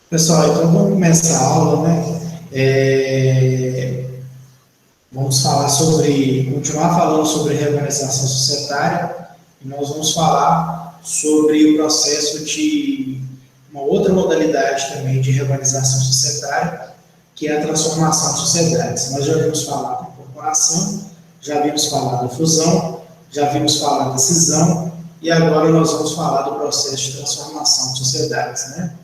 Pessoal, então vamos começar a aula, né? Vamos falar continuar falando sobre reorganização societária e nós vamos falar sobre o processo de uma outra modalidade também de reorganização societária, que é a transformação de sociedades. Nós já vimos falar da incorporação, já vimos falar da fusão, já vimos falar da cisão e agora nós vamos falar do processo de transformação de sociedades, né?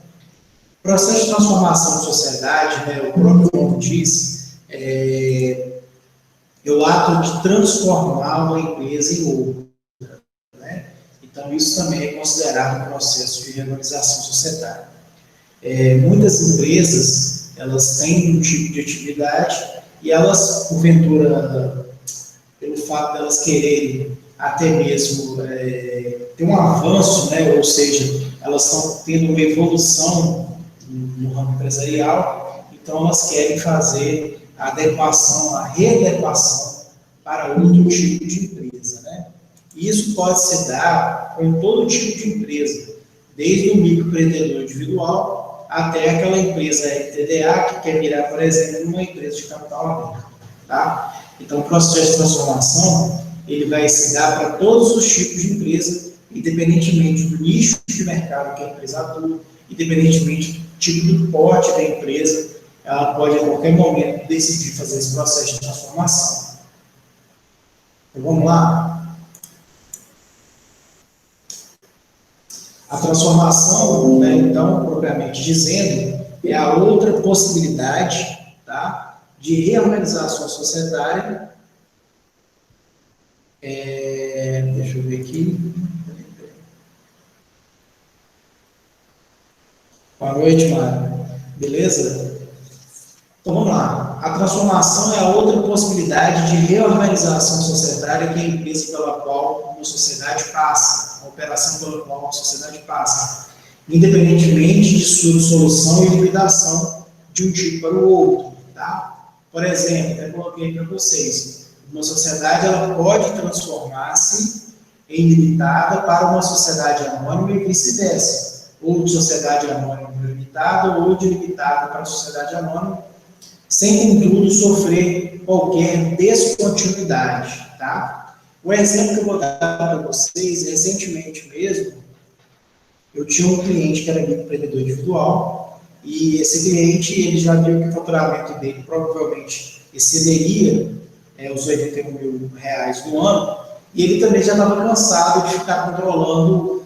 O processo de transformação de sociedade, né, o próprio nome diz, é o ato de transformar uma empresa em outra, né? Então, isso também é considerado um processo de reorganização societária. Muitas empresas, elas têm um tipo de atividade e elas, porventura, pelo fato de elas quererem até mesmo ter um avanço, né? Ou seja, elas estão tendo uma evolução no ramo empresarial, então elas querem fazer a adequação, a readequação para outro tipo de empresa, né? E isso pode se dar com todo tipo de empresa, desde o microempreendedor individual até aquela empresa LTDA que quer virar, por exemplo, uma empresa de capital aberto, tá? Então, o processo de transformação ele vai se dar para todos os tipos de empresa, independentemente do nicho de mercado que a empresa atua, independentemente do tipo do porte da empresa, ela pode a qualquer momento decidir fazer esse processo de transformação. Então, vamos lá? A transformação, né, então, propriamente dizendo, é a outra possibilidade, tá, de reorganização societária. Deixa eu ver aqui. Boa noite, Mário. Beleza? Então vamos lá. A transformação é a outra possibilidade de reorganização societária que é a empresa pela qual uma sociedade passa, a operação pela qual uma sociedade passa, independentemente de sua dissolução e liquidação de um tipo para o outro. Tá? Por exemplo, até coloquei para vocês, uma sociedade ela pode transformar-se em limitada para uma sociedade anônima e vice-versa, ou de sociedade anônima para limitada, ou de limitada para sociedade anônima, sem, contudo, sofrer qualquer descontinuidade, tá? O exemplo que eu vou dar para vocês, recentemente mesmo, eu tinha um cliente que era microempreendedor individual, e esse cliente, ele já viu que o faturamento dele provavelmente excederia os R$ 81 mil no ano, e ele também já estava cansado de ficar controlando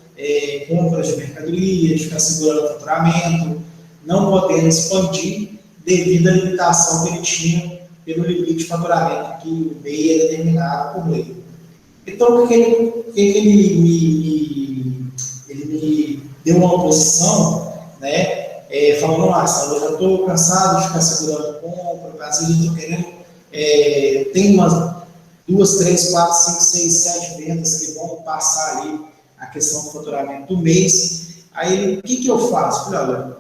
compras de mercadoria, de ficar segurando o faturamento, não podendo expandir devido à limitação que ele tinha pelo limite de faturamento que o MEI é determinado por lei. Então, o que ele me deu uma oposição, né, falando, nossa, eu já estou cansado de ficar segurando compra, às vezes eu estou querendo, tem umas 2, 3, 4, 5, 6, 7 vendas que vão passar ali a questão do faturamento do mês. Aí, o que eu faço? Falei, olha,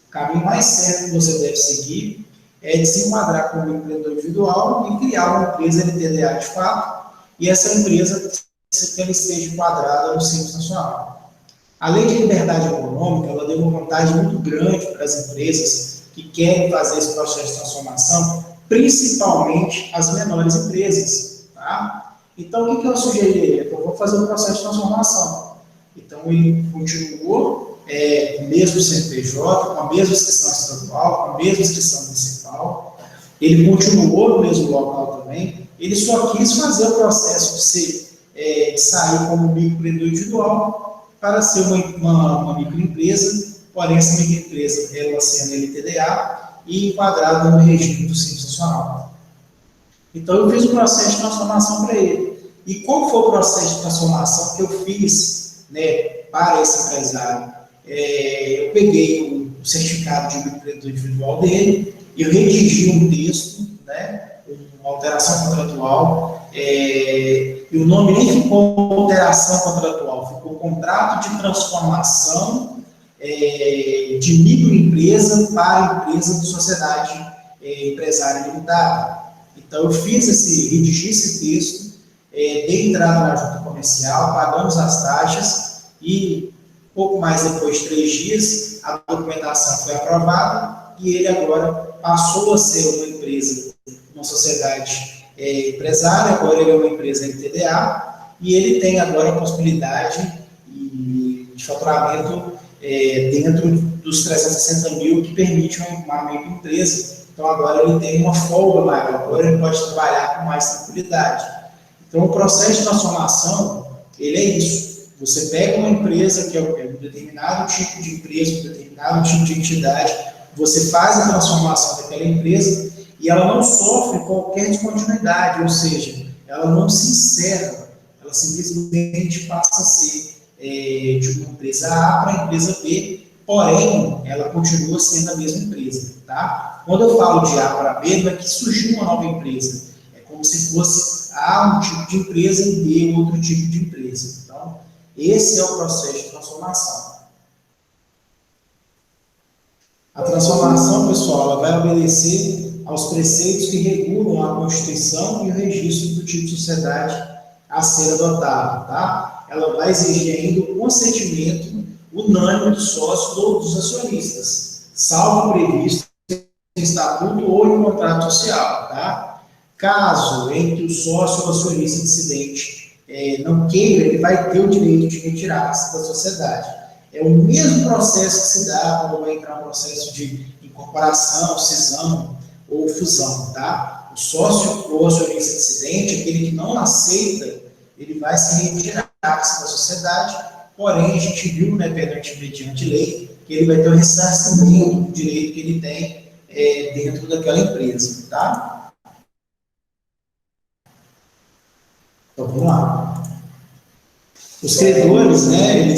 o caminho mais certo que você deve seguir é de se enquadrar como um empreendedor individual e criar uma empresa LTDA de fato, e essa empresa que ela esteja enquadrada no Simples Nacional. A lei de liberdade econômica, ela deu uma vantagem muito grande para as empresas que querem fazer esse processo de transformação, principalmente as menores empresas, tá? Então, o que eu sugeri? Eu vou fazer o processo de transformação. Então, ele continuou, mesmo CNPJ, com a mesma inscrição estadual, com a mesma inscrição municipal, ele continuou no mesmo local também, ele só quis fazer o processo de sair como microempreendedor individual para ser uma microempresa, porém essa microempresa ela sendo LTDA e enquadrada no regime do Simples Nacional. Então eu fiz o processo de transformação para ele. E qual foi o processo de transformação que eu fiz, né, para esse empresário? Eu peguei o certificado de microempreendedor individual dele, eu redigi um texto, né, uma alteração contratual, e o nome nem ficou alteração contratual, ficou contrato de transformação de microempresa para empresa de sociedade empresária limitada. Então, eu redigi esse texto, dei entrada na junta comercial, pagamos as taxas e, pouco mais depois de 3 dias, a documentação foi aprovada e ele agora passou a ser uma empresa, uma sociedade empresária, agora ele é uma empresa LTDA, e ele tem agora a possibilidade de faturamento dentro dos 360 mil que permite uma microempresa. Então agora ele tem uma folga maior, agora ele pode trabalhar com mais tranquilidade. Então o processo de transformação, ele é isso. Você pega uma empresa que é um determinado tipo de empresa, um determinado tipo de entidade, você faz a transformação daquela empresa e ela não sofre qualquer descontinuidade, ou seja, ela não se encerra, ela simplesmente passa a ser de uma empresa A para a empresa B, porém, ela continua sendo a mesma empresa, tá? Quando eu falo de A para B, não é que surgiu uma nova empresa, é como se fosse A um tipo de empresa e B outro tipo de empresa. Então, esse é o processo de transformação. A transformação, pessoal, ela vai obedecer aos preceitos que regulam a constituição e o registro do tipo de sociedade a ser adotado, tá? Ela vai exigir ainda o consentimento unânime do sócio ou dos acionistas, salvo previsto em estatuto ou em contrato social, tá? Caso entre o sócio ou o acionista dissidente não queira, ele vai ter o direito de retirar-se da sociedade. É o mesmo processo que se dá quando vai entrar um processo de incorporação, cisão ou fusão, tá? O sócio ou acionista dissidente, aquele que não aceita, ele vai se retirar da sociedade, porém a gente viu, né, mediante lei, que ele vai ter o ressarcimento do direito que ele tem dentro daquela empresa, tá? Então vamos lá. Os credores, né,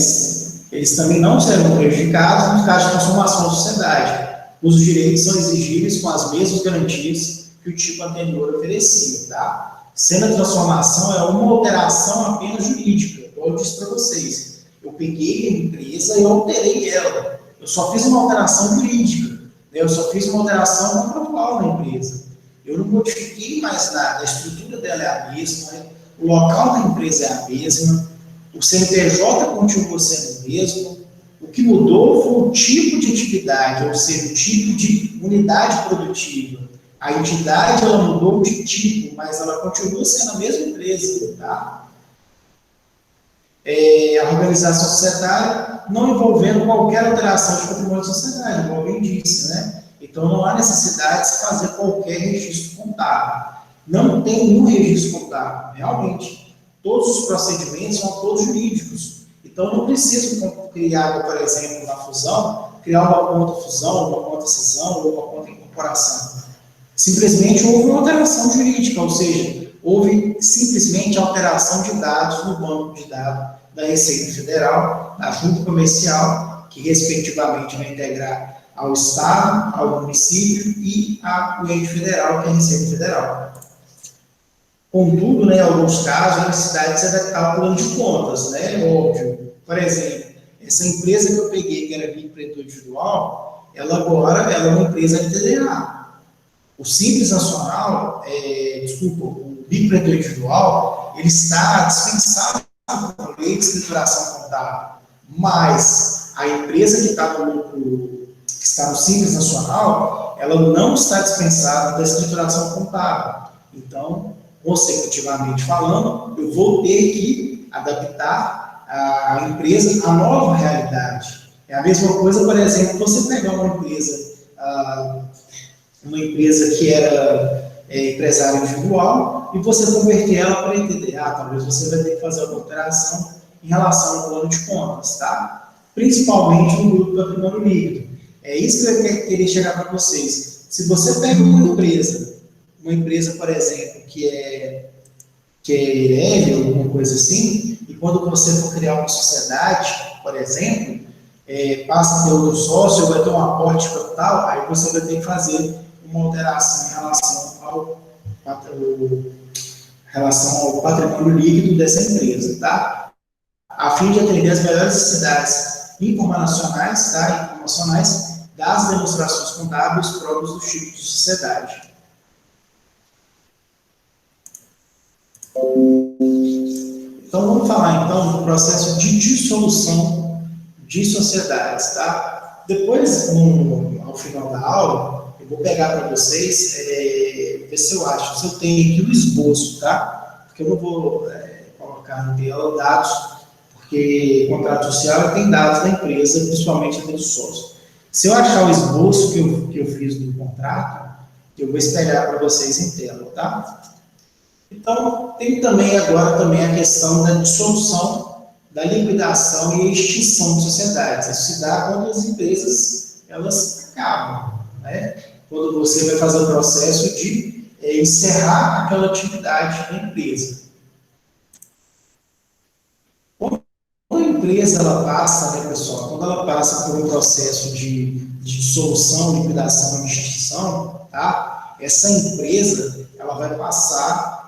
eles também não serão prejudicados no caso de transformação da sociedade. Os direitos são exigíveis com as mesmas garantias que o tipo anterior oferecia, tá? Sendo a transformação é uma alteração apenas jurídica, como eu disse para vocês. Eu peguei a empresa e alterei ela. Eu só fiz uma alteração jurídica, né? Eu só fiz uma alteração contratual na empresa. Eu não modifiquei mais nada, a estrutura dela é a mesma, o local da empresa é a mesma, o CNPJ continua sendo o mesmo. O que mudou foi o tipo de atividade, ou seja, o tipo de unidade produtiva. A entidade ela mudou de tipo, mas ela continua sendo a mesma empresa, tá? A organização societária não envolvendo qualquer alteração de patrimônio da sociedade, como alguém disse, né? Então não há necessidade de se fazer qualquer registro contábil. Não tem nenhum registro contábil, realmente. Todos os procedimentos são todos jurídicos. Então não preciso criar, por exemplo, na fusão, criar uma conta fusão, uma conta cisão ou uma conta incorporação. Simplesmente houve uma alteração jurídica, ou seja, houve simplesmente alteração de dados no banco de dados da Receita Federal, da Junta Comercial, que respectivamente vai integrar ao Estado, ao município e ao ente federal, que é a Receita Federal. Contudo, né, em alguns casos, a necessidade de se adaptar ao plano de contas, né, óbvio. Por exemplo, essa empresa que eu peguei, que era microempreendedor individual, ela agora é uma empresa LTDA. O Simples Nacional, o microempreendedor individual, ele está dispensado por lei de escrituração contábil, mas a empresa que está no Simples Nacional, ela não está dispensada da escrituração contábil. Então, consecutivamente falando, eu vou ter que adaptar a empresa à nova realidade. É a mesma coisa, por exemplo, você pegar uma empresa que era empresária individual e você converter ela para LTDA, talvez você vai ter que fazer uma alteração em relação ao plano de contas, tá? Principalmente no grupo do patrimônio líquido. É isso que eu queria chegar para vocês. Se você pega uma empresa, por exemplo, que é EREV, alguma coisa assim, e quando você for criar uma sociedade, por exemplo, passa a ter outro sócio, vai ter um aporte de capital, aí você vai ter que fazer uma alteração em relação ao patrimônio líquido dessa empresa, tá? A fim de atender as melhores necessidades informacionais, tá? Informacionais das demonstrações contábeis próprias do tipo de sociedade. Então, vamos falar, então, do processo de dissolução de sociedades, tá? Depois, ao final da aula, eu vou pegar para vocês, ver se eu acho, se eu tenho aqui o esboço, tá? Porque eu não vou colocar no tela dados, porque o contrato social tem dados da empresa, principalmente dos sócios. Se eu achar o esboço que eu fiz do contrato, eu vou espelhar para vocês em tela, tá? Então, tem também agora também a questão da dissolução, da liquidação e extinção de sociedades. Isso se dá quando as empresas elas acabam, né? Quando você vai fazer o processo de encerrar aquela atividade da empresa. Quando a empresa ela passa, né, pessoal, quando ela passa por um processo de dissolução, liquidação e extinção, tá? Essa empresa ela vai passar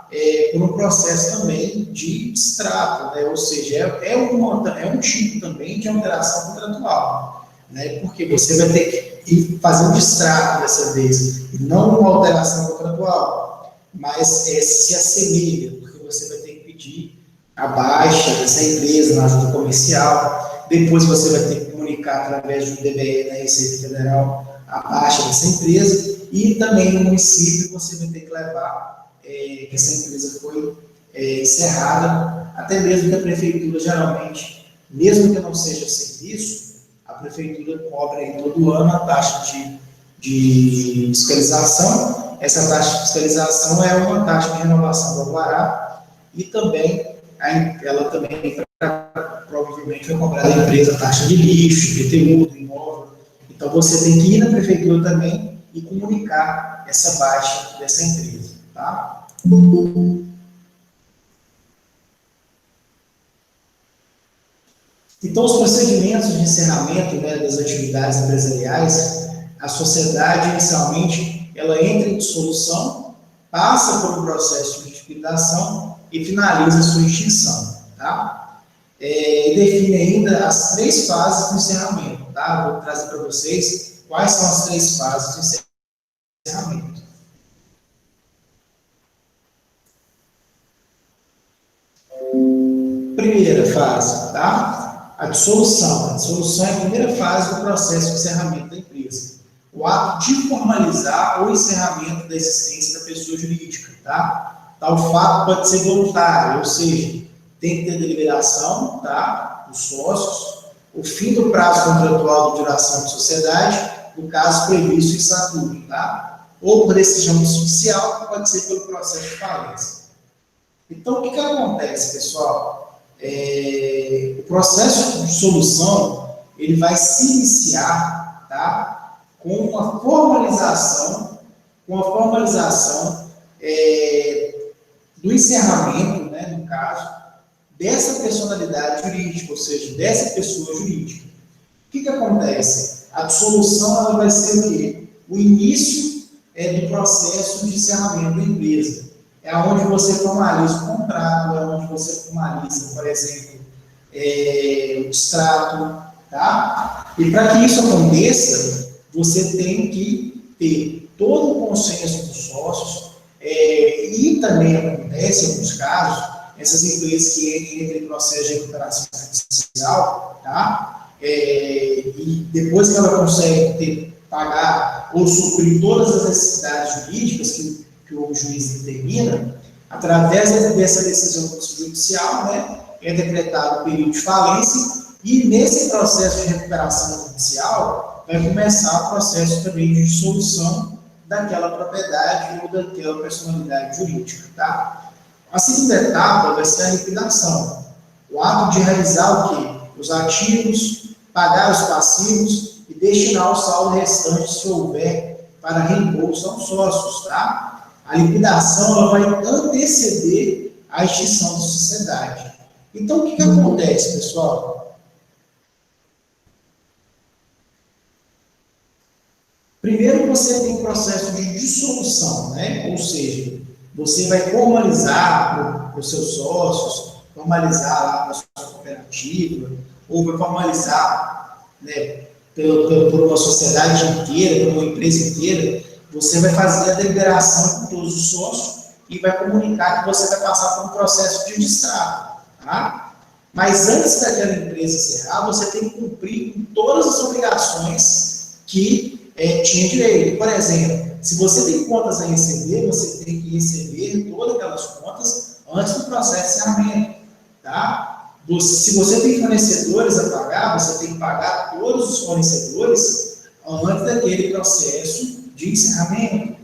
por um processo também de extrato, né? Ou seja, é um tipo também de alteração contratual, né? Porque você vai ter que ir fazer um extrato dessa vez, e não uma alteração contratual, mas se assemelha, porque você vai ter que pedir a baixa dessa empresa na junta comercial, depois você vai ter que comunicar através de um DBE na Receita Federal a baixa dessa empresa, e também no município você vai ter que levar que essa empresa foi encerrada, até mesmo que a prefeitura, geralmente, mesmo que não seja serviço, a prefeitura cobra aí todo ano a taxa de fiscalização. Essa taxa de fiscalização é uma taxa de renovação do alvará, e também, ela também provavelmente vai cobrar da empresa taxa de lixo, IPTU, do imóvel. Então, você tem que ir na prefeitura também e comunicar essa baixa dessa empresa, tá? Então, os procedimentos de encerramento, né, das atividades empresariais, a sociedade, inicialmente, ela entra em dissolução, passa por um processo de liquidação e finaliza a sua extinção, tá? E define ainda as 3 fases do encerramento, tá? Vou trazer para vocês quais são as 3 fases do encerramento. Primeira fase, tá? A dissolução. A dissolução é a primeira fase do processo de encerramento da empresa. O ato de formalizar o encerramento da existência da pessoa jurídica, tá? Tal fato pode ser voluntário, ou seja, tem que ter deliberação, tá? Dos sócios, o fim do prazo contratual de duração de sociedade, no caso previsto em estatuto, tá? Ou por decisão judicial, pode ser pelo processo de falência. Então, o que acontece, pessoal? O processo de dissolução, ele vai se iniciar, tá? Com uma formalização do encerramento, né, no caso, dessa personalidade jurídica, ou seja, dessa pessoa jurídica. O que acontece? A dissolução ela vai ser o quê? O início do processo de encerramento da empresa. É onde você formaliza o contrato, é onde você formaliza, por exemplo, o extrato, tá? E para que isso aconteça, você tem que ter todo o consenso dos sócios, e também acontece, em alguns casos, essas empresas que entram em processo de recuperação judicial, tá? E depois que ela consegue pagar ou suprir todas as necessidades jurídicas que o juiz determina, através dessa decisão judicial, né, é decretado o período de falência, e nesse processo de recuperação judicial vai começar o processo também de dissolução daquela propriedade ou daquela personalidade jurídica, tá? A segunda etapa vai ser a liquidação. O ato de realizar o quê? Os ativos, pagar os passivos e destinar o saldo restante, se houver, para reembolso aos sócios, tá? A liquidação ela vai anteceder a extinção da sociedade. Então, o que acontece, pessoal? Primeiro, você tem o processo de dissolução, né? Ou seja, você vai formalizar para os seus sócios, formalizar lá para a sua cooperativa, ou vai formalizar, né, por uma sociedade inteira, por uma empresa inteira. Você vai fazer a deliberação com todos os sócios e vai comunicar que você vai passar por um processo de extrato, tá? Mas antes daquela empresa encerrar, você tem que cumprir com todas as obrigações que tinha direito. Por exemplo, se você tem contas a receber, você tem que receber todas aquelas contas antes do processo de encerramento. Tá? Se você tem fornecedores a pagar, você tem que pagar todos os fornecedores antes daquele processo de encerramento.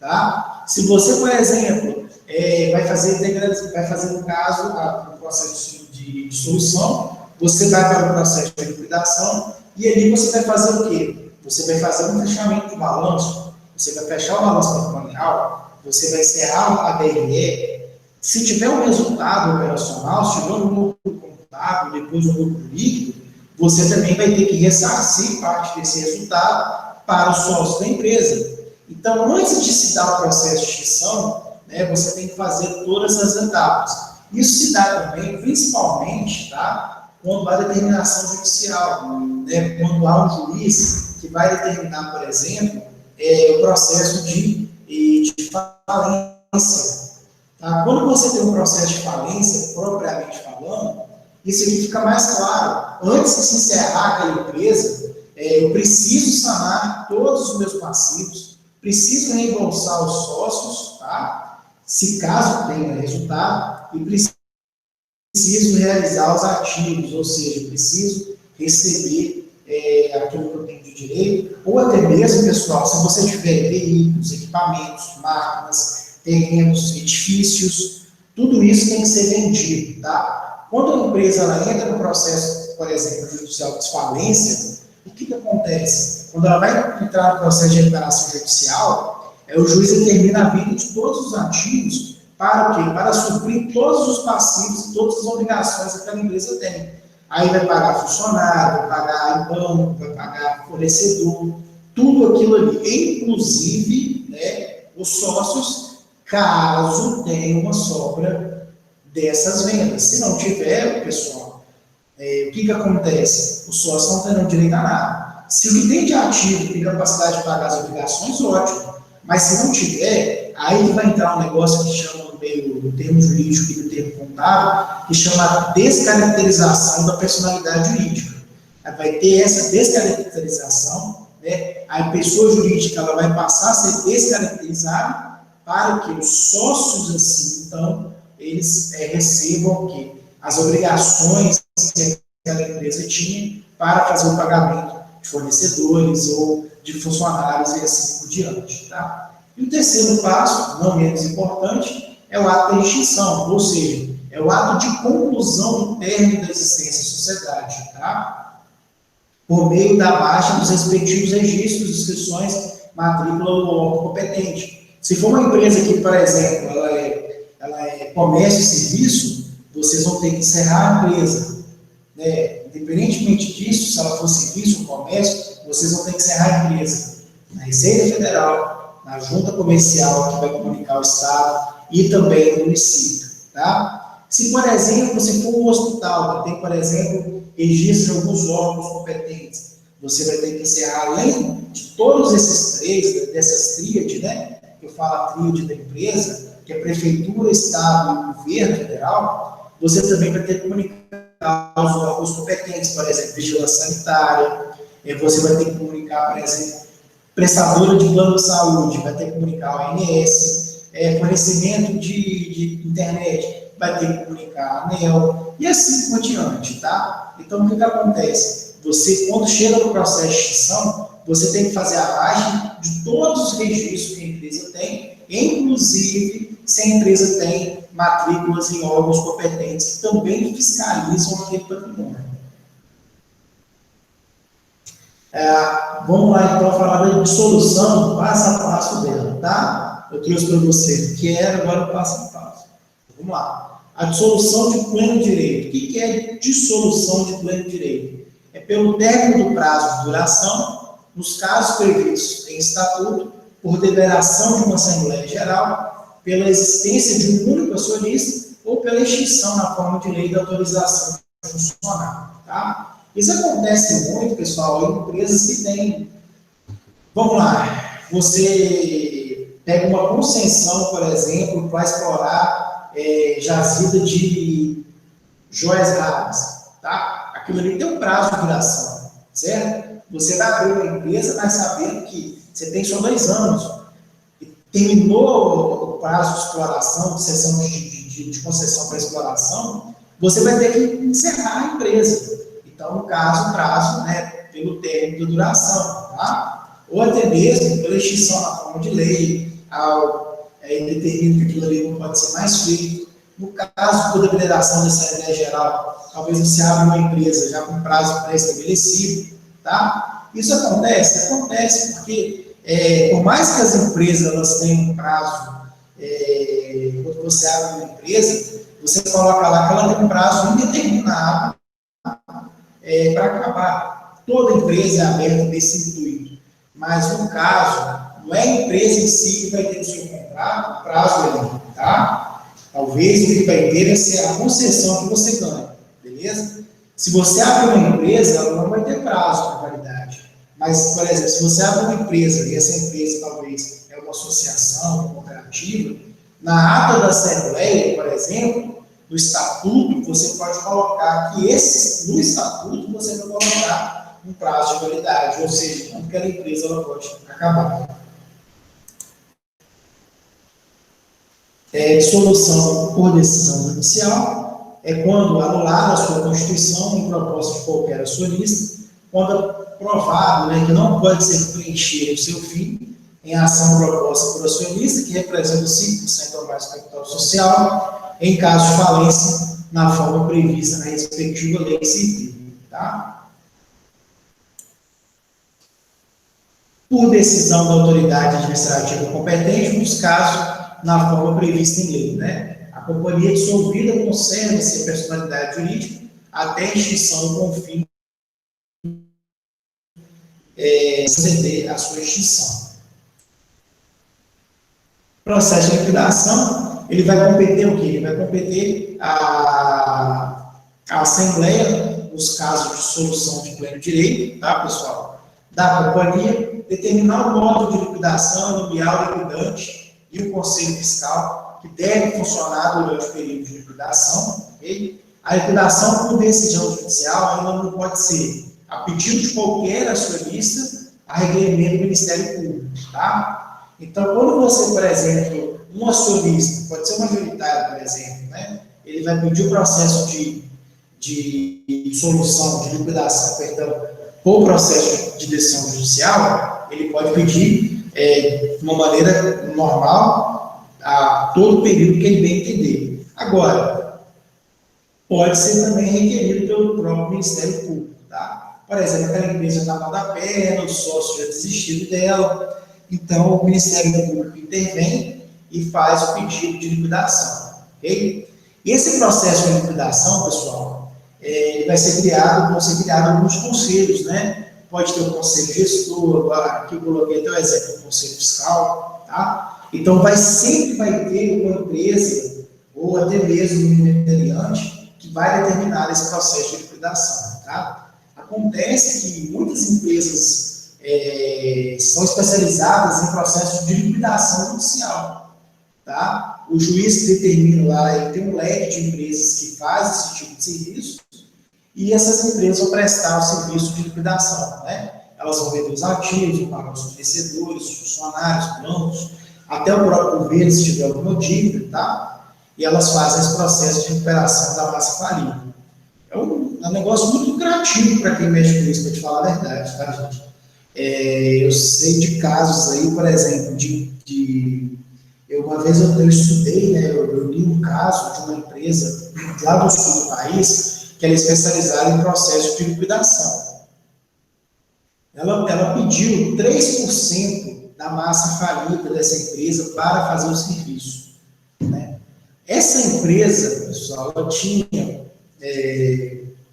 Tá? Se você, por exemplo, vai fazer no caso um processo de dissolução, você vai para o processo de liquidação e ali você vai fazer o quê? Você vai fazer um fechamento de balanço, você vai fechar o balanço patrimonial, você vai encerrar a DRE. Se tiver um resultado operacional, se tiver um lucro contábil, depois um lucro líquido, você também vai ter que ressarcir parte desse resultado para os sócios da empresa. Então, antes de se dar o processo de extinção, né, você tem que fazer todas as etapas. Isso se dá também, principalmente, tá, quando há determinação judicial, né, quando há um juiz que vai determinar, por exemplo, o processo de falência. Tá? Quando você tem um processo de falência, propriamente falando, isso aqui fica mais claro. Antes de se encerrar aquela empresa, eu preciso sanar todos os meus passivos, preciso reembolsar os sócios, tá? Se caso tenha resultado, e preciso realizar os ativos, ou seja, preciso receber aquilo que eu tenho de direito, ou até mesmo, pessoal, se você tiver veículos, equipamentos, máquinas, terrenos, edifícios, tudo isso tem que ser vendido, tá? Quando a empresa ela entra no processo, por exemplo, judicial de falência, o que acontece? Quando ela vai entrar no processo de recuperação judicial, o juiz determina a venda de todos os ativos para o quê? Para suprir todos os passivos e todas as obrigações que aquela empresa tem. Aí vai pagar funcionário, vai pagar banco, vai pagar fornecedor, tudo aquilo ali, inclusive, né, os sócios, caso tenha uma sobra dessas vendas. Se não tiver, pessoal, o que acontece? Os sócios não terão direito a nada. Se o que tem de ativo tem capacidade de pagar as obrigações, ótimo. Mas se não tiver, aí vai entrar um negócio que chama, no termo jurídico e no termo contábil, que chama descaracterização da personalidade jurídica. Vai ter essa descaracterização, né? A pessoa jurídica ela vai passar a ser descaracterizada para que os sócios, assim, então, eles recebam o quê? As obrigações que aquela empresa tinha para fazer o pagamento de fornecedores ou de funcionários e assim por diante. Tá? E o terceiro passo, não menos importante, é o ato da extinção, ou seja, é o ato de conclusão do término da existência da sociedade, tá? Por meio da baixa dos respectivos registros, inscrições, matrícula ou órgão competente. Se for uma empresa que, por exemplo, ela é comércio e serviço, vocês vão ter que encerrar a empresa. Né? Independentemente disso, se ela for serviço ou comércio, vocês vão ter que encerrar a empresa. Na Receita Federal, na Junta Comercial, que vai comunicar o Estado, e também no município. Tá? Se, por exemplo, se for um hospital que tem, por exemplo, registro de alguns órgãos competentes, você vai ter que encerrar, além de todos esses três, dessas tríades, né? Eu falo a tríade da empresa, que é Prefeitura, Estado e Governo Federal, você também vai ter que comunicar os órgãos competentes, por exemplo, vigilância sanitária, você vai ter que comunicar, por exemplo, prestadora de plano de saúde, vai ter que comunicar o ANS, fornecimento de internet, vai ter que comunicar a ANEEL, e assim por diante, tá? Então, o que acontece? Você, quando chega no processo de extinção, você tem que fazer a baixa de todos os registros que a empresa tem, inclusive se a empresa tem matrículas em órgãos competentes que também fiscalizam aquele patrimônio. Vamos lá, então, falar da dissolução, passo a passo dela, tá? Eu trouxe para vocês o que era, agora passo a passo. Vamos lá. A dissolução de pleno direito. O que é dissolução de pleno direito? É pelo término do prazo de duração, nos casos previstos em estatuto, por deliberação de uma Assembleia Geral, pela existência de um único acionista ou pela extinção na forma de lei da autorização de funcionário. Tá? Isso acontece muito, pessoal, em empresas que têm... Vamos lá, você pega uma concessão, por exemplo, para explorar jazida de joias raras, tá? Aquilo ali tem um prazo de duração, certo? Você vai abrir uma empresa, mas sabendo que você tem só 2 anos. E terminou o prazo de exploração, de sessão de concessão para exploração, você vai ter que encerrar a empresa. Então, no caso, o prazo, né, pelo término de duração, tá? Ou até mesmo pela extinção na forma de lei, ele determina que aquilo ali não pode ser mais feito. No caso, por deliberação da Assembleia Geral, talvez você abra uma empresa já com prazo pré-estabelecido, tá? Isso acontece? Acontece porque, por mais que as empresas elas tenham um prazo, quando você abre uma empresa, você coloca lá que ela tem um prazo indeterminado para acabar. Toda empresa é aberta desse intuito, mas no caso, não é a empresa em si que vai ter o seu contrato, o prazo ali, tá? Talvez o que vai ter é a concessão que você ganha, beleza? Se você abre uma empresa, ela não vai ter prazo para validade. Mas, por exemplo, se você abre uma empresa, e essa empresa talvez é uma associação, uma cooperativa, na ata da Assembleia, por exemplo, no estatuto, você pode colocar que no estatuto você vai colocar um prazo de validade, ou seja, quando aquela empresa ela pode acabar. Dissolução por decisão judicial é quando anulada a sua constituição em proposta de qualquer acionista, quando provado, né, que não pode ser preenchido o seu fim em ação proposta por acionista, que representa 5% ou mais do capital social, em caso de falência, na forma prevista na respectiva lei civil. Tá? Por decisão da autoridade administrativa competente, nos casos na forma prevista em lei. Né? A companhia dissolvida conserva-se a personalidade jurídica até a extinção com o fim ceder a sua extinção. Processo de liquidação, ele vai competir o quê? Ele vai competir a Assembleia, nos casos de dissolução de pleno direito, tá, pessoal? Da companhia, determinar o modo de liquidação, nomear o liquidante e o Conselho Fiscal, que deve funcionar durante o período de liquidação. Okay? A liquidação por decisão judicial ainda não pode ser a pedido de qualquer acionista, a requerimento do Ministério Público. Tá? Então, quando você, por exemplo, um acionista, pode ser um majoritário, por exemplo, né? Ele vai pedir o processo de dissolução, de liquidação, perdão, por processo de decisão judicial, ele pode pedir de uma maneira normal a todo o período que ele bem entender. Agora, pode ser também requerido pelo próprio Ministério Público. Tá? Por exemplo, aquela empresa está mal da perna, o sócio já desistiu dela, então o Ministério Público intervém e faz o pedido de liquidação. Okay? Esse processo de liquidação, pessoal, ele vai ser criado, vão ser criados alguns conselhos, né? Pode ter o conselho gestor, aqui eu coloquei até o exemplo do conselho fiscal, tá? Então, sempre vai ter uma empresa, ou até mesmo um intermediante, que vai determinar esse processo de liquidação, tá? Acontece que muitas empresas são especializadas em processo de liquidação judicial, tá? O juiz determina lá, ele tem um leque de empresas que fazem esse tipo de serviço, e essas empresas vão prestar o serviço de liquidação, né? Elas vão vender os ativos, vão pagar os fornecedores, os funcionários, bancos, até o próprio governo, se tiver alguma dívida, tá? E elas fazem esse processo de recuperação da massa falida. É um negócio muito lucrativo para quem mexe com isso, para te falar a verdade, tá, gente? Eu sei de casos aí, por exemplo, uma vez eu estudei, né, eu li um caso de uma empresa lá do sul do país, que ela é especializada em processo de liquidação. Ela pediu 3% da massa falida dessa empresa para fazer o serviço. Né? Essa empresa, pessoal, ela tinha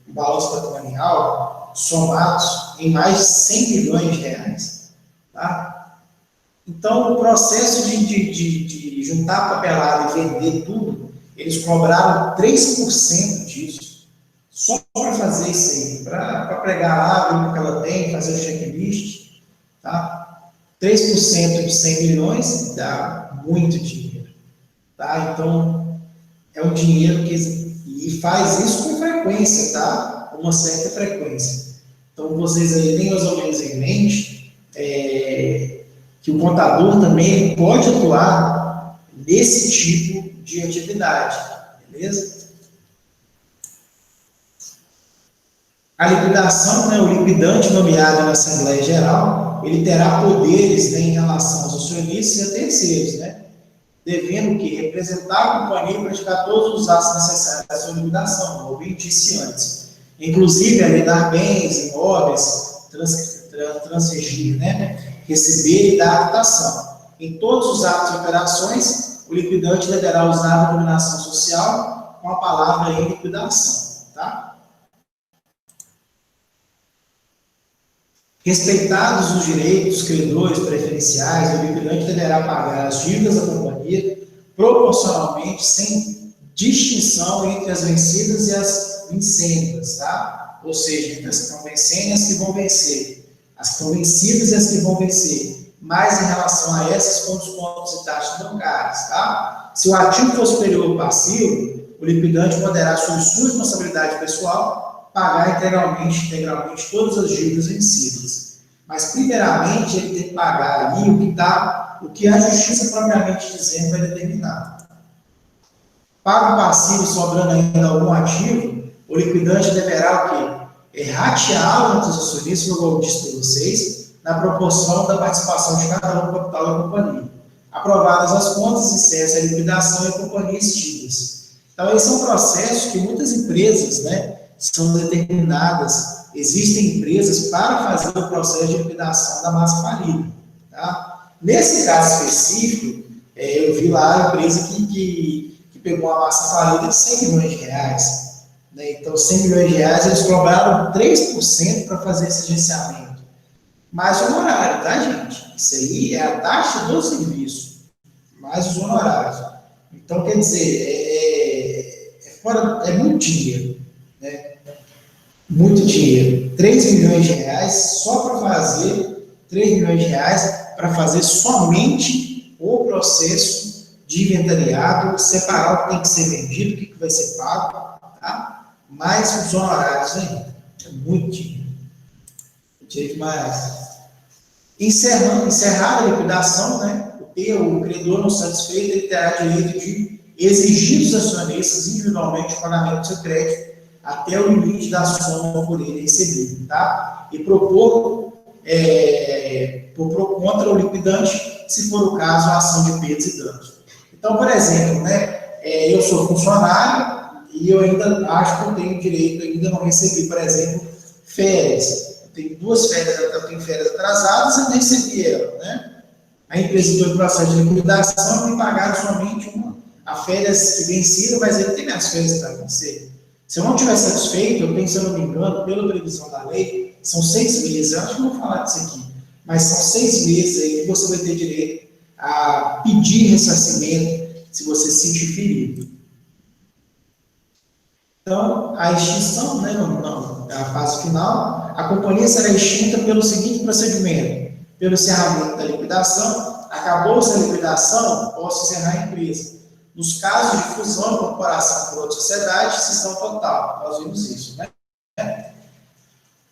um balanço patrimonial somados em mais de 100 milhões de reais. Tá? Então, o processo de juntar papelada e vender tudo, eles cobraram 3% disso. Só para fazer isso aí, para pregar lá, ver o que ela tem, fazer o checklist, tá? 3% de 100 milhões dá muito dinheiro, tá? Então, é um dinheiro que E faz isso com frequência, tá? Uma certa frequência. Então, vocês aí têm mais ou menos em mente que o contador também pode atuar nesse tipo de atividade, beleza? A liquidação, né, o liquidante nomeado na Assembleia Geral, ele terá poderes, né, em relação aos acionistas e a terceiros, né, devendo que representar a companhia e praticar todos os atos necessários à sua liquidação, como eu bem disse antes, inclusive alienar bens, imóveis, transferir, né, receber e dar quitação. Em todos os atos e operações, o liquidante deverá usar a denominação social com a palavra em liquidação, tá? Respeitados os direitos dos credores preferenciais, o liquidante deverá pagar as dívidas da companhia proporcionalmente, sem distinção entre as vencidas e as vincendas, tá? Ou seja, entre as que estão vencendo e as que vão vencer. As que estão vencidas e as que vão vencer. Mas em relação a essas, com descontos e taxas bancárias, tá? Se o ativo for superior ao passivo, o liquidante poderá, sob sua responsabilidade pessoal, pagar integralmente todas as dívidas vencidas. Mas, primeiramente, ele tem que pagar ali o que a justiça propriamente dizendo vai determinar. Paga o passivo sobrando ainda algum ativo, o liquidante deverá o quê? Rateá-lo entre os acionistas, como eu disse para vocês, na proporção da participação de cada um no capital da companhia. Aprovadas as contas, encerra-se a liquidação e a companhia extingue-se. Então, esse é um processo que muitas empresas, né, são determinadas. Existem empresas para fazer o processo de liquidação da massa falida. Tá? Nesse caso específico, eu vi lá a empresa que pegou uma massa falida de 100 milhões de reais. Né? Então, 100 milhões de reais, eles cobraram 3% para fazer esse gerenciamento. Mais o honorário, tá, gente? Isso aí é a taxa do serviço, mais os honorários. Então, quer dizer, é muito dinheiro. Né? Muito dinheiro. 3 milhões de reais só para fazer, 3 milhões de reais para fazer somente o processo de inventariado, separar o que tem que ser vendido, o que vai ser pago, tá? Mais os honorários ainda. É muito dinheiro. Dinheiro demais. Encerrar a liquidação, né? O credor não satisfeito, ele terá direito de exigir dos acionistas individualmente o pagamento do seu crédito até o limite da soma por ele recebido, tá? E propor contra o liquidante, se for o caso, a ação de perdas e danos. Então, por exemplo, né, eu sou funcionário e eu ainda acho que eu tenho direito, ainda não recebi, por exemplo, férias. Eu tenho 2 férias, eu tenho férias atrasadas e não recebi ela, né? A empresa entrou em processo de liquidação e me pagaram somente a férias que vencida, mas ele tem minhas férias para vencer. Se eu não estiver satisfeito, eu tenho, se eu não me engano, pela previsão da lei, são 6 meses, eu acho que não vou falar disso aqui, mas são 6 meses aí que você vai ter direito a pedir ressarcimento se você se sentir ferido. Então, a extinção, né, a fase final, a companhia será extinta pelo seguinte procedimento: pelo encerramento da liquidação, acabou-se a liquidação, posso encerrar a empresa. Nos casos de fusão, incorporação por outra sociedade, extinção total. Nós vimos isso, né?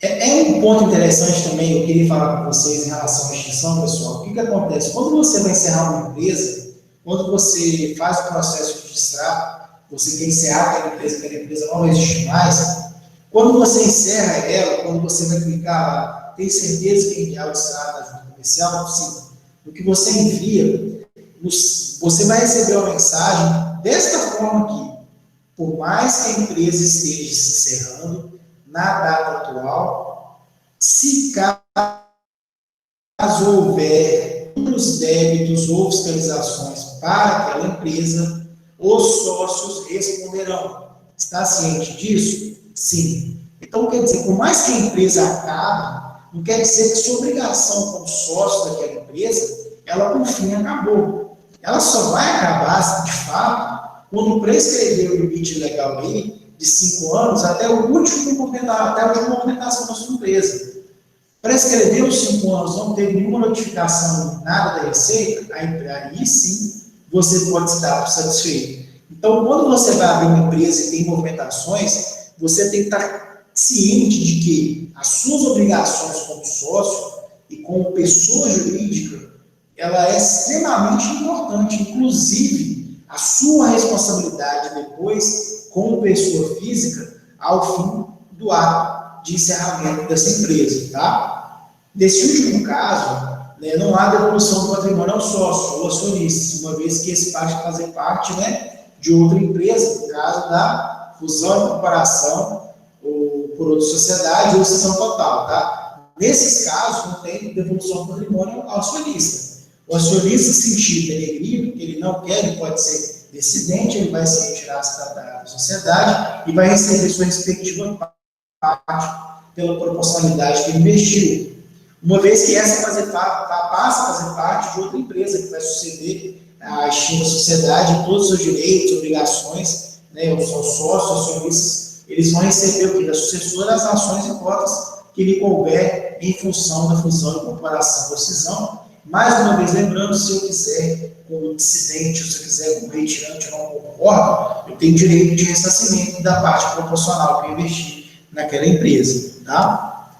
É um ponto interessante também, eu queria falar com vocês em relação à extinção, pessoal. O que acontece? Quando você vai encerrar uma empresa, quando você faz o processo de registrar, você quer encerrar aquela empresa não existe mais, quando você encerra ela, quando você vai clicar lá, tem certeza que enviar o extrato da junta comercial? Sim. O que você envia, você vai receber uma mensagem desta forma aqui: por mais que a empresa esteja se encerrando, na data atual, se caso houver os débitos ou fiscalizações para aquela empresa, os sócios responderão. Está ciente disso? Sim. Então, quer dizer, por mais que a empresa acabe, não quer dizer que sua obrigação como sócio daquela empresa, ela por fim acabou. Ela só vai acabar, de fato, quando prescrever o limite legal aí, de 5 anos, até a última movimentação da sua empresa. Prescreveu os 5 anos, não teve nenhuma notificação, nada da Receita, aí sim você pode se dar por satisfeito. Então, quando você vai abrir uma empresa e tem movimentações, você tem que estar ciente de que as suas obrigações como sócio e como pessoa jurídica, ela é extremamente importante, inclusive a sua responsabilidade depois, como pessoa física, ao fim do ato de encerramento dessa empresa, tá? Nesse último caso, né, não há devolução do patrimônio ao sócio ou acionista, uma vez que esse parte fazer parte, né, de outra empresa, no caso da fusão e incorporação, ou por outra sociedade, ou cisão total, tá? Nesses casos, não tem devolução do patrimônio ao acionista. O acionista sentir denegrido, que ele não quer, ele pode ser dissidente, ele vai se retirar da sociedade e vai receber sua respectiva parte pela proporcionalidade que ele investiu. Uma vez que essa passa a fazer parte de outra empresa, que vai suceder a extinta sociedade, todos os direitos, obrigações, né, os sócios, acionistas, eles vão receber o que? Da sucessora as ações e cotas que lhe couber em função da fusão, incorporação ou cisão. Mais uma vez, lembrando, se eu quiser, como dissidente, ou se eu quiser, como retirante, eu não concordo, eu tenho direito de ressarcimento da parte proporcional que eu investi naquela empresa, tá?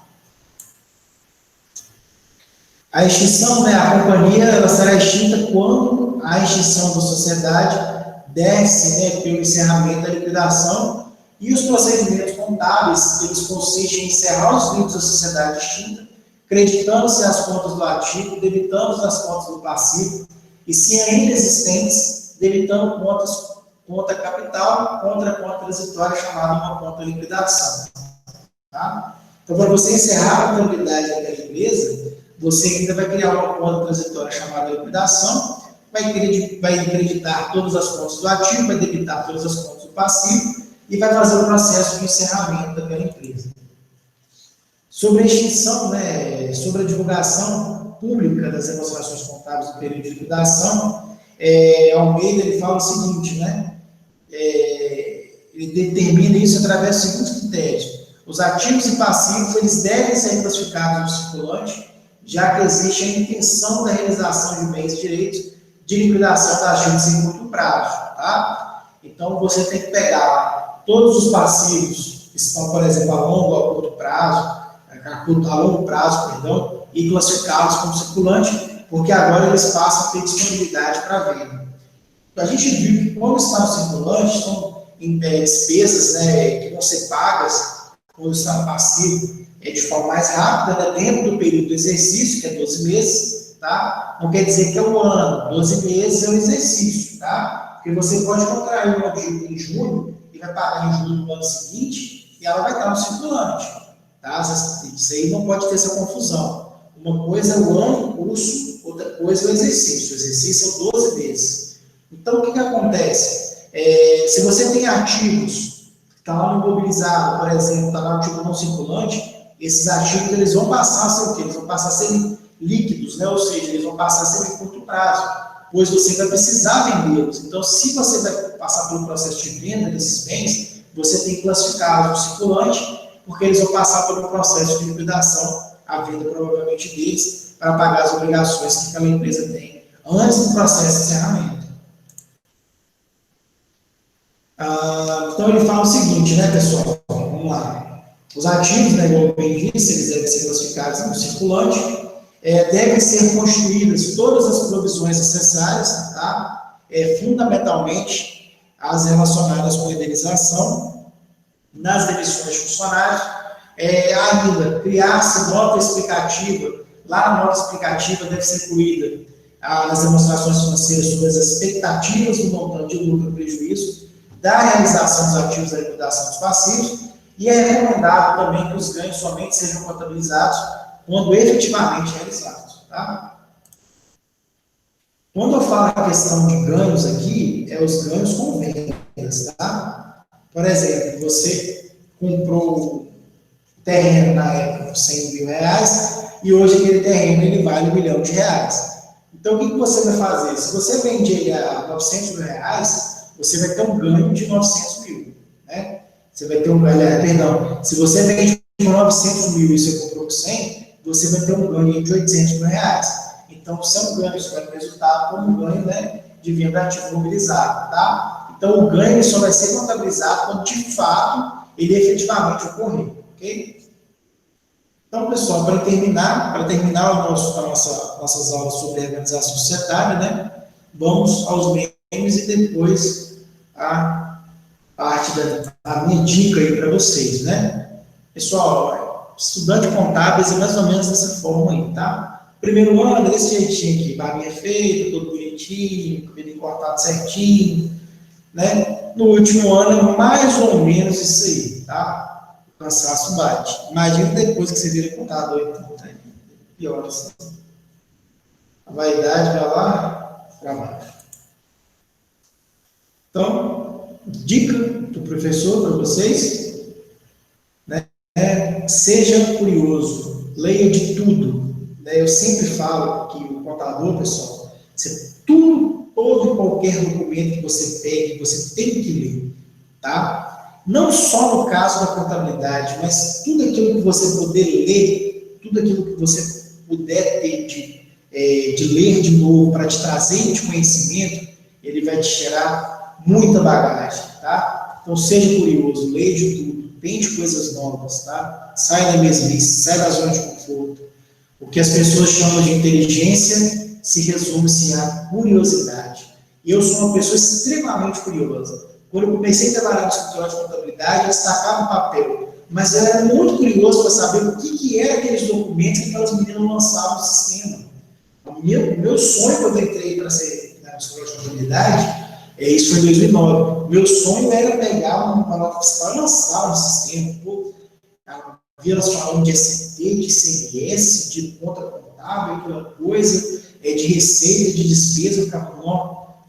A extinção, né, a companhia, ela será extinta quando a extinção da sociedade desce, né, pelo encerramento da liquidação, e os procedimentos contábeis, eles consistem em encerrar os livros da sociedade extinta, creditando-se as contas do ativo, debitando-se as contas do passivo, e se ainda existentes, debitando conta capital contra a conta transitória, chamada uma conta de liquidação. Tá? Então, para você encerrar a contabilidade daquela empresa, você ainda vai criar uma conta transitória chamada liquidação, vai creditar todas as contas do ativo, vai debitar todas as contas do passivo e vai fazer o processo de encerramento daquela empresa. Sobre a extinção, né, sobre a divulgação pública das demonstrações contábeis do período de liquidação, Almeida ele fala o seguinte, né, ele determina isso através dos seguintes critérios. Os ativos e passivos eles devem ser classificados no circulante, já que existe a intenção da realização de bens e direitos de liquidação das dívidas em curto prazo. Tá? Então, você tem que pegar todos os passivos que estão, por exemplo, a longo ou a curto prazo, a longo prazo, perdão, e classificá-los como circulante, porque agora eles passam a ter disponibilidade para venda. A gente viu que, quando está no circulante, são despesas, né, que vão ser pagas quando está no passivo de forma mais rápida, né, dentro do período do exercício, que é 12 meses, tá? Não quer dizer que é um ano, 12 meses é um exercício, tá? Porque você pode contrair uma dívida em julho e vai pagar em julho do ano seguinte e ela vai estar no circulante, tá? Isso aí não pode ter essa confusão. Uma coisa é o ano em curso, outra coisa é o exercício. O exercício são 12 meses. Então, o que acontece? Se você tem ativos, está lá no imobilizado, por exemplo, está lá no ativo não circulante, esses ativos eles vão passar a ser o quê? Eles vão passar a ser líquidos, né? Ou seja, eles vão passar a ser de curto prazo, pois você vai precisar vendê-los. Então, se você vai passar pelo processo de venda desses bens, você tem que classificá-los no circulante, porque eles vão passar pelo processo de liquidação, a venda provavelmente deles, para pagar as obrigações que aquela empresa tem antes do processo de encerramento. Então, ele fala o seguinte, né, pessoal? Vamos lá. Os ativos, né, como eu bem disse, eles devem ser classificados no circulante, devem ser constituídas todas as provisões necessárias, tá? Fundamentalmente as relacionadas com a indenização, nas demissões de funcionários, ainda criar-se nota explicativa, lá na nota explicativa deve ser incluída as demonstrações financeiras sobre as expectativas do montante de lucro e prejuízo, da realização dos ativos da liquidação dos passivos, e é recomendado também que os ganhos somente sejam contabilizados quando efetivamente realizados. Tá? Quando eu falo a questão de ganhos aqui, os ganhos com vendas. Tá? Por exemplo, você comprou terreno na época por 100 mil reais e hoje aquele terreno ele vale R$1 milhão. Então, o que você vai fazer? Se você vende ele a 900 mil reais, você vai ter um ganho de 900 mil. Né? Você vai ter um ganho, perdão, se você vende por 900 mil e você comprou por 100, você vai ter um ganho de 800 mil reais. Então, se é um ganho, isso vai ter resultado como um ganho, né, de venda ativo imobilizado. Tá? Então, o ganho só vai ser contabilizado quando, de fato, ele efetivamente ocorrer, ok? Então, pessoal, para terminar nossas aulas sobre organização societária, né, vamos aos memes e depois a parte da minha dica aí para vocês, né? Pessoal, estudante contábil é mais ou menos dessa forma aí, tá? Primeiro ano, desse jeitinho aqui, barbinha feita, todo bonitinho, cabelo cortado certinho, né? No último ano é mais ou menos isso aí, tá? O cansaço bate. Imagina depois que você vira contador, então, tá? Pior assim. A vaidade vai lá para baixo. Então, dica do professor para vocês, né? Seja curioso, leia de tudo. Né? Eu sempre falo que o contador, pessoal, todo e qualquer documento que você pegue, você tem que ler, tá? Não só no caso da contabilidade, mas tudo aquilo que você puder ler, tudo aquilo que você puder ter de ler de novo para te trazer de conhecimento, ele vai te gerar muita bagagem, tá? Então seja curioso, leia de tudo, tente coisas novas, tá? Sai da mesmice, sai da zona de conforto. O que as pessoas chamam de inteligência se resume-se à curiosidade. E eu sou uma pessoa extremamente curiosa. Quando eu comecei a trabalhar no escritório de contabilidade, eu destacava o papel, mas eu era muito curioso para saber o que eram aqueles documentos que aquelas meninas lançavam no sistema. O meu sonho quando eu entrei para ser na escritório de contabilidade, isso foi em 2009, meu sonho era pegar uma nota fiscal e lançar no sistema. Pô, havia elas falando de ST, de ICMS, de conta contábil, aquela coisa, de receita, de despesa, ficava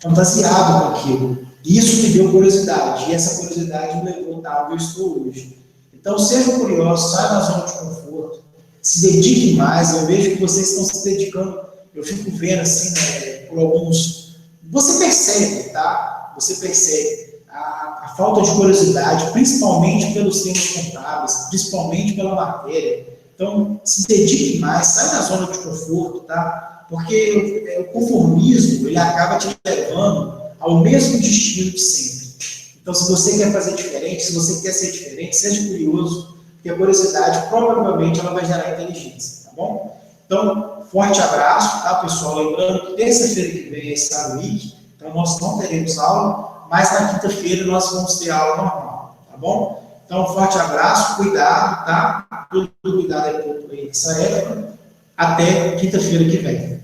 fantasiado com aquilo. Isso me deu curiosidade, e essa curiosidade me levou a onde eu estou hoje. Então, seja curioso, saia da zona de conforto, se dedique mais. Eu vejo que vocês estão se dedicando, eu fico vendo assim, né, por alguns. Você percebe, tá? Você percebe a falta de curiosidade, principalmente pelos temas contábeis, principalmente pela matéria. Então, se dedique mais, saia da zona de conforto, tá? Porque o conformismo, ele acaba te levando ao mesmo destino de sempre. Então, se você quer fazer diferente, se você quer ser diferente, seja curioso, porque a curiosidade, provavelmente, ela vai gerar inteligência, tá bom? Então, forte abraço, tá, pessoal? Lembrando que terça-feira que vem é Star Week, então nós não teremos aula, mas na quinta-feira nós vamos ter aula normal, tá bom? Então, forte abraço, cuidado, tá? Todo cuidado aí nessa época. Até quinta-feira que vem.